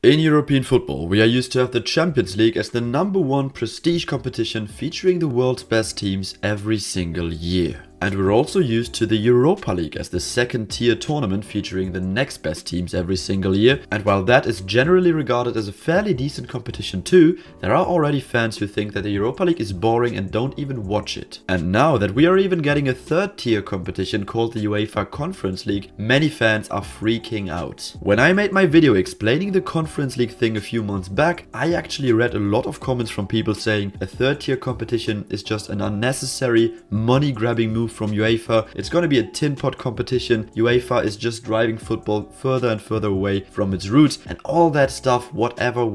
In European football, we are used to have the Champions League as the #1 prestige competition featuring the world's best teams every single year. And we're also used to the Europa League as the second tier tournament featuring the next best teams every single year. And while that is generally regarded as a fairly decent competition too, there are already fans who think that the Europa League is boring and don't even watch it. And now that we are even getting a third tier competition called the UEFA Conference League, many fans are freaking out. When I made my video explaining the Conference League thing a few months back, I actually read a lot of comments from people saying a third tier competition is just an unnecessary money grabbing move from UEFA. It's gonna be a tin pot competition. UEFA is just driving football further and further away from its roots and all that stuff, whatever.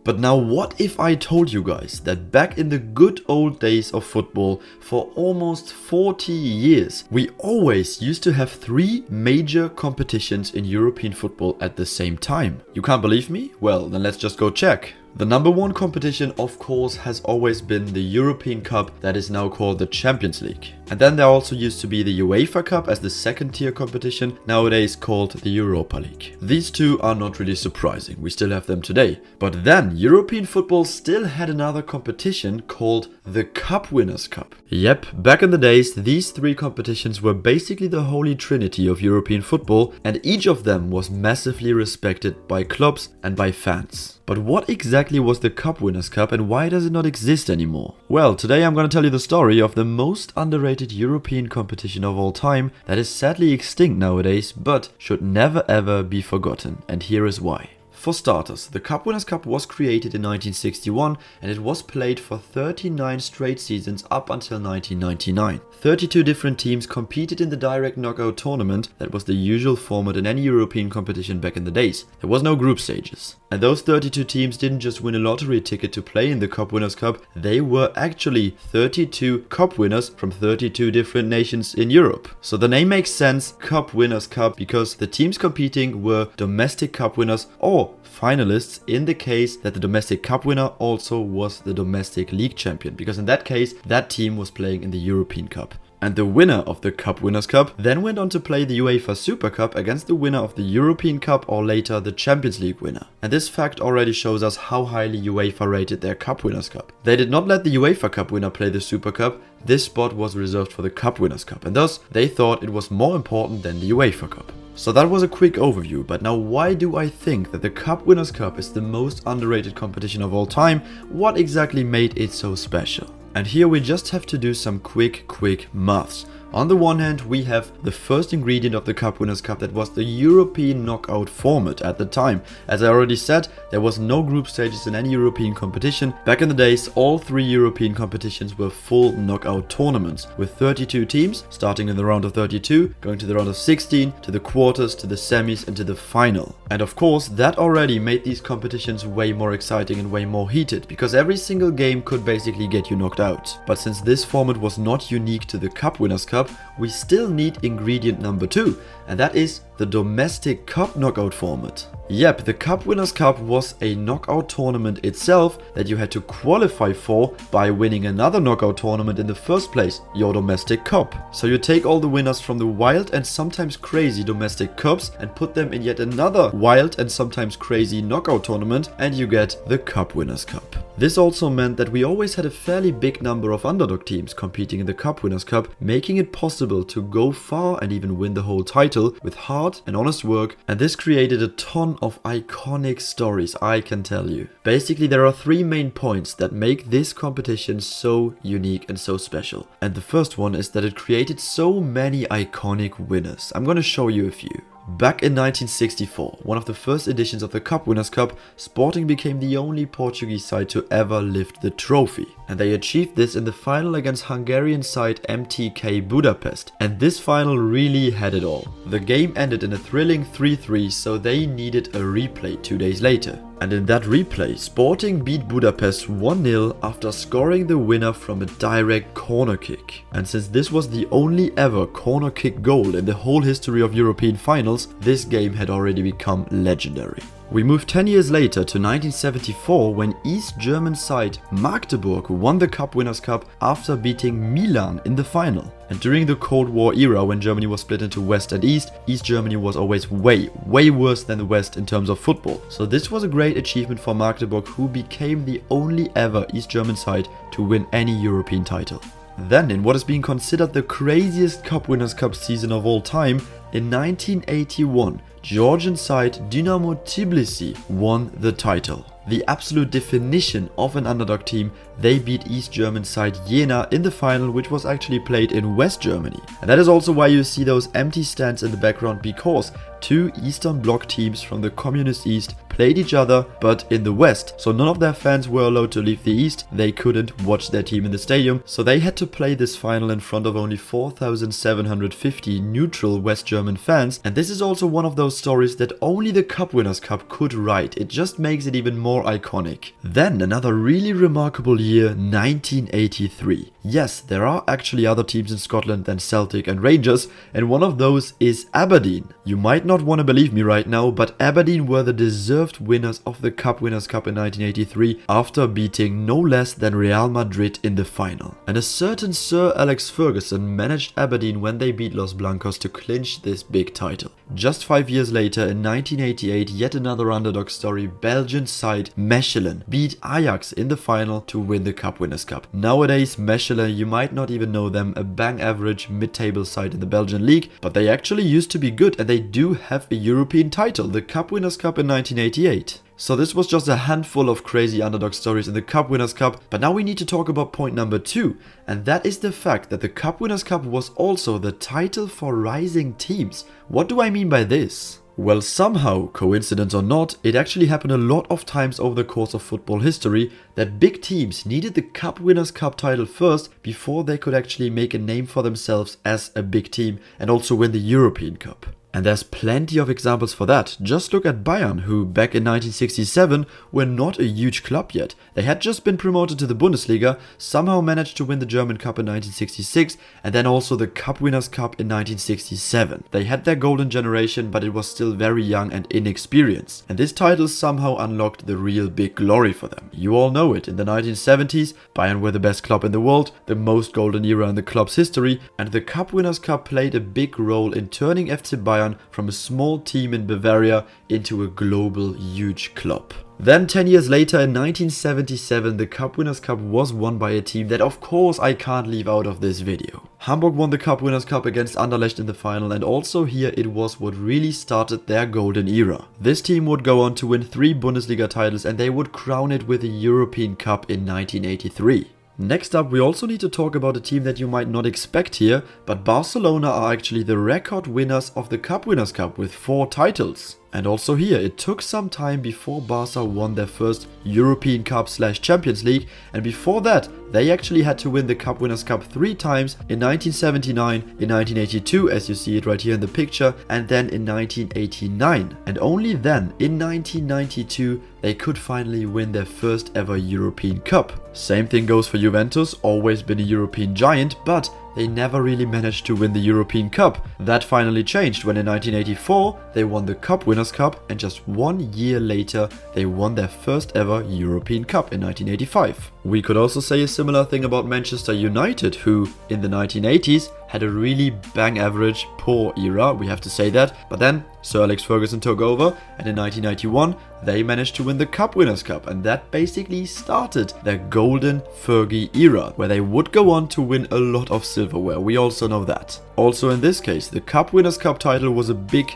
But now what if I told you guys that back in the good old days of football, for almost 40 years, we always used to have 3 major competitions in European football at the same time? You can't believe me? Well, then let's just go check. The #1 competition, of course, has always been the European Cup that is now called the Champions League. And then there also used to be the UEFA Cup as the second tier competition, nowadays called the Europa League. These two are not really surprising, we still have them today. But then European football still had another competition called the Cup Winners' Cup. Yep, back in the days, these 3 competitions were basically the holy trinity of European football, and each of them was massively respected by clubs and by fans. But what exactly was the Cup Winners' Cup and why does it not exist anymore? Well, today I'm going to tell you the story of the most underrated European competition of all time that is sadly extinct nowadays but should never ever be forgotten, and here is why. For starters, the Cup Winners' Cup was created in 1961 and it was played for 39 straight seasons up until 1999. 32 different teams competed in the direct knockout tournament that was the usual format in any European competition back in the days. There was no group stages. And those 32 teams didn't just win a lottery ticket to play in the Cup Winners' Cup, they were actually 32 cup winners from 32 different nations in Europe. So the name makes sense, Cup Winners' Cup, because the teams competing were domestic cup winners or finalists in the case that the domestic cup winner also was the domestic league champion, because in that case that team was playing in the European Cup. And the winner of the Cup Winners' Cup then went on to play the UEFA Super Cup against the winner of the European Cup or later the Champions League winner. And this fact already shows us how highly UEFA rated their Cup Winners' Cup. They did not let the UEFA Cup winner play the Super Cup. This spot was reserved for the Cup Winners' Cup, and thus they thought it was more important than the UEFA Cup. So that was a quick overview, but now why do I think that the Cup Winners' Cup is the most underrated competition of all time? What exactly made it so special? And here we just have to do some quick maths. On the one hand, we have the first ingredient of the Cup Winners' Cup that was the European knockout format at the time. As I already said, there was no group stages in any European competition. Back in the days, all 3 European competitions were full knockout tournaments with 32 teams, starting in the round of 32, going to the round of 16, to the quarters, to the semis and to the final. And of course, that already made these competitions way more exciting and way more heated, because every single game could basically get you knocked out. But since this format was not unique to the Cup Winners' Cup, we still need ingredient #2, and that is the domestic cup knockout format. Yep, the Cup Winners' Cup was a knockout tournament itself that you had to qualify for by winning another knockout tournament in the first place, your domestic cup. So you take all the winners from the wild and sometimes crazy domestic cups and put them in yet another wild and sometimes crazy knockout tournament and you get the Cup Winners' Cup. This also meant that we always had a fairly big number of underdog teams competing in the Cup Winners' Cup, making it possible to go far and even win the whole title with hard and honest work, and this created a ton of iconic stories, I can tell you. Basically, there are 3 main points that make this competition so unique and so special. And the first one is that it created so many iconic winners. I'm gonna show you a few. Back in 1964, one of the first editions of the Cup Winners' Cup, Sporting became the only Portuguese side to ever lift the trophy. And they achieved this in the final against Hungarian side MTK Budapest. And this final really had it all. The game ended in a thrilling 3-3, so they needed a replay 2 days later. And in that replay, Sporting beat Budapest 1-0 after scoring the winner from a direct corner kick. And since this was the only ever corner kick goal in the whole history of European finals, this game had already become legendary. We move 10 years later to 1974 when East German side Magdeburg won the Cup Winners' Cup after beating Milan in the final. And during the Cold War era, when Germany was split into West and East, East Germany was always way worse than the West in terms of football. So this was a great achievement for Magdeburg, who became the only ever East German side to win any European title. Then, in what is being considered the craziest Cup Winners' Cup season of all time, in 1981, Georgian side Dynamo Tbilisi won the title. The absolute definition of an underdog team, they beat East German side Jena in the final, which was actually played in West Germany. And that is also why you see those empty stands in the background, because two Eastern Bloc teams from the Communist East played each other, but in the West. So none of their fans were allowed to leave the East. They couldn't watch their team in the stadium. So they had to play this final in front of only 4,750 neutral West German fans. And this is also one of those stories that only the Cup Winners' Cup could write. It just makes it even more iconic. Then another really remarkable year, 1983. Yes, there are actually other teams in Scotland than Celtic and Rangers, and one of those is Aberdeen. You might not want to believe me right now, but Aberdeen were the deserved winners of the Cup Winners' Cup in 1983 after beating no less than Real Madrid in the final. And a certain Sir Alex Ferguson managed Aberdeen when they beat Los Blancos to clinch this big title. Just 5 years later, in 1988, yet another underdog story, Belgian side Mechelen beat Ajax in the final to win the Cup Winners' Cup. Nowadays, Mechelen, you might not even know them, a bang average mid-table side in the Belgian league, but they actually used to be good, and they do have a European title, the Cup Winners' Cup in 1988. So this was just a handful of crazy underdog stories in the Cup Winners' Cup, but now we need to talk about point number 2, and that is the fact that the Cup Winners' Cup was also the title for rising teams. What do I mean by this? Well, somehow, coincidence or not, it actually happened a lot of times over the course of football history that big teams needed the Cup Winners' Cup title first before they could actually make a name for themselves as a big team and also win the European Cup. And there's plenty of examples for that. Just look at Bayern, who back in 1967 were not a huge club yet. They had just been promoted to the Bundesliga, somehow managed to win the German Cup in 1966, and then also the Cup Winners' Cup in 1967. They had their golden generation, but it was still very young and inexperienced. And this title somehow unlocked the real big glory for them. You all know it. In the 1970s, Bayern were the best club in the world, the most golden era in the club's history, and the Cup Winners' Cup played a big role in turning FC Bayern from a small team in Bavaria into a global huge club. Then 10 years later, in 1977, the Cup Winners' Cup was won by a team that of course I can't leave out of this video. Hamburg won the Cup Winners' Cup against Anderlecht in the final, and also here it was what really started their golden era. This team would go on to win 3 Bundesliga titles, and they would crown it with a European Cup in 1983. Next up, we also need to talk about a team that you might not expect here, but Barcelona are actually the record winners of the Cup Winners' Cup with 4 titles. And also here, it took some time before Barca won their first European Cup / Champions League, and before that, they actually had to win the Cup Winners' Cup 3 times, in 1979, in 1982, as you see it right here in the picture, and then in 1989. And only then, in 1992, they could finally win their first ever European Cup. Same thing goes for Juventus, always been a European giant, but they never really managed to win the European Cup. That finally changed when in 1984 they won the Cup Winners' Cup, and just 1 year later they won their first ever European Cup in 1985. We could also say a similar thing about Manchester United, who in the 1980s had a really bang average poor era, we have to say that, but then Sir Alex Ferguson took over, and in 1991 they managed to win the Cup Winners' Cup, and that basically started their golden Fergie era, where they would go on to win a lot of silverware. We also know that. Also in this case, the Cup Winners' Cup title was a big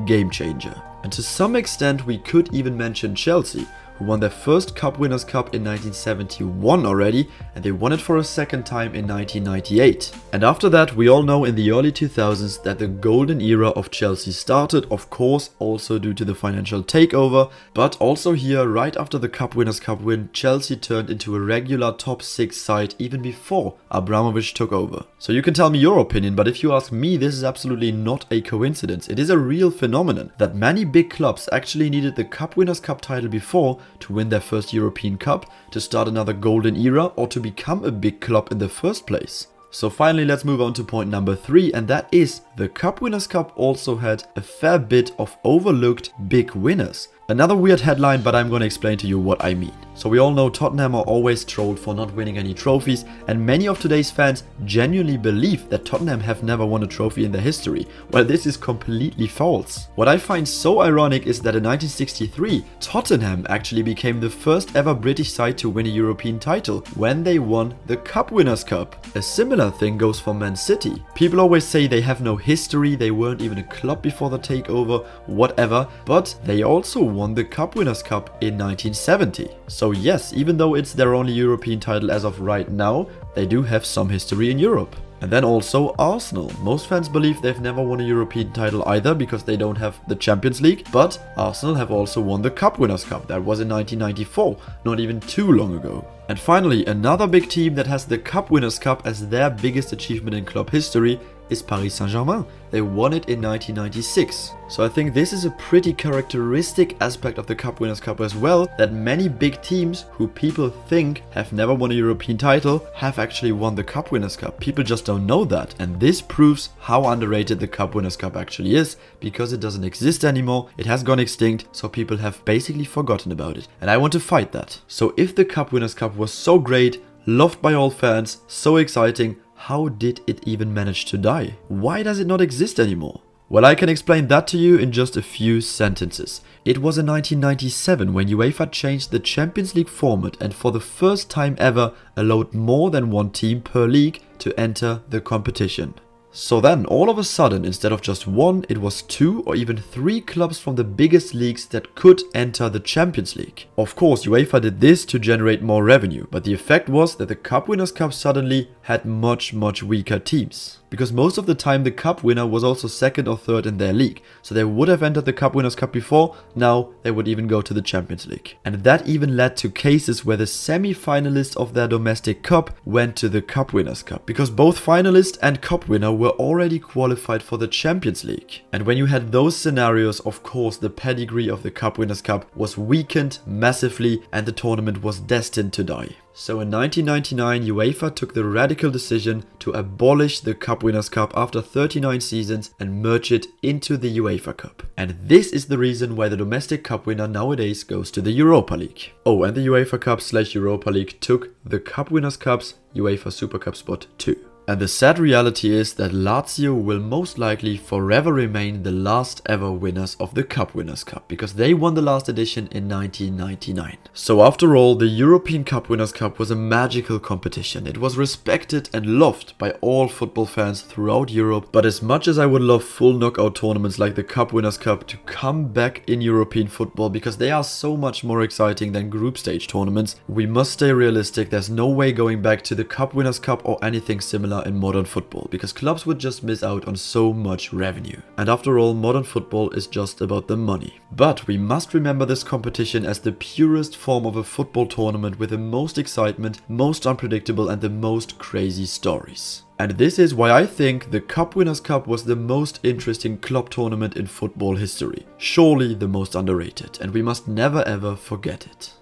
game changer. And to some extent we could even mention Chelsea, who won their first Cup Winners' Cup in 1971 already, and they won it for a second time in 1998. And after that, we all know in the early 2000s that the golden era of Chelsea started, of course also due to the financial takeover, but also here, right after the Cup Winners' Cup win, Chelsea turned into a regular top 6 side even before Abramovich took over. So you can tell me your opinion, but if you ask me, this is absolutely not a coincidence. It is a real phenomenon that many big clubs actually needed the Cup Winners' Cup title before to win their first European Cup, to start another golden era, or to become a big club in the first place. So finally, let's move on to point number 3, and that is the Cup Winners' Cup also had a fair bit of overlooked big winners. Another weird headline, but I'm gonna explain to you what I mean. So we all know Tottenham are always trolled for not winning any trophies, and many of today's fans genuinely believe that Tottenham have never won a trophy in their history. Well, this is completely false. What I find so ironic is that in 1963, Tottenham actually became the first ever British side to win a European title when they won the Cup Winners' Cup. A similar thing goes for Man City. People always say they have no history, they weren't even a club before the takeover, whatever, but they also won the Cup Winners' Cup in 1970. So yes, even though it's their only European title as of right now, they do have some history in Europe. And then also Arsenal. Most fans believe they've never won a European title either because they don't have the Champions League, but Arsenal have also won the Cup Winners' Cup. That was in 1994, not even too long ago. And finally, another big team that has the Cup Winners' Cup as their biggest achievement in club history is Paris Saint-Germain. They won it in 1996. So I think this is a pretty characteristic aspect of the Cup Winners' Cup as well, that many big teams who people think have never won a European title have actually won the Cup Winners' Cup. People just don't know that, and this proves how underrated the Cup Winners' Cup actually is, because it doesn't exist anymore, it has gone extinct, so people have basically forgotten about it. And I want to fight that. So if the Cup Winners' Cup was so great, loved by all fans, so exciting, how did it even manage to die? Why does it not exist anymore? Well, I can explain that to you in just a few sentences. It was in 1997 when UEFA changed the Champions League format and for the first time ever allowed more than one team per league to enter the competition. So then, all of a sudden, instead of just one, it was 2 or even 3 clubs from the biggest leagues that could enter the Champions League. Of course, UEFA did this to generate more revenue, but the effect was that the Cup Winners' Cup suddenly had much weaker teams. Because most of the time the cup winner was also second or third in their league. So they would have entered the Cup Winners' Cup before, now they would even go to the Champions League. And that even led to cases where the semi-finalists of their domestic cup went to the Cup Winners' Cup. Because both finalist and cup winner were already qualified for the Champions League. And when you had those scenarios, of course the pedigree of the Cup Winners' Cup was weakened massively and the tournament was destined to die. So in 1999, UEFA took the radical decision to abolish the Cup Winners' Cup after 39 seasons and merge it into the UEFA Cup. And this is the reason why the domestic cup winner nowadays goes to the Europa League. Oh, and the UEFA Cup/Europa League took the Cup Winners' Cup's UEFA Super Cup spot too. And the sad reality is that Lazio will most likely forever remain the last ever winners of the Cup Winners' Cup, because they won the last edition in 1999. So after all, the European Cup Winners' Cup was a magical competition. It was respected and loved by all football fans throughout Europe, but as much as I would love full knockout tournaments like the Cup Winners' Cup to come back in European football because they are so much more exciting than group stage tournaments, we must stay realistic. There's no way going back to the Cup Winners' Cup or anything similar in modern football, because clubs would just miss out on so much revenue. And after all, modern football is just about the money. But we must remember this competition as the purest form of a football tournament with the most excitement, most unpredictable and the most crazy stories. And this is why I think the Cup Winners' Cup was the most interesting club tournament in football history. Surely the most underrated, and we must never ever forget it.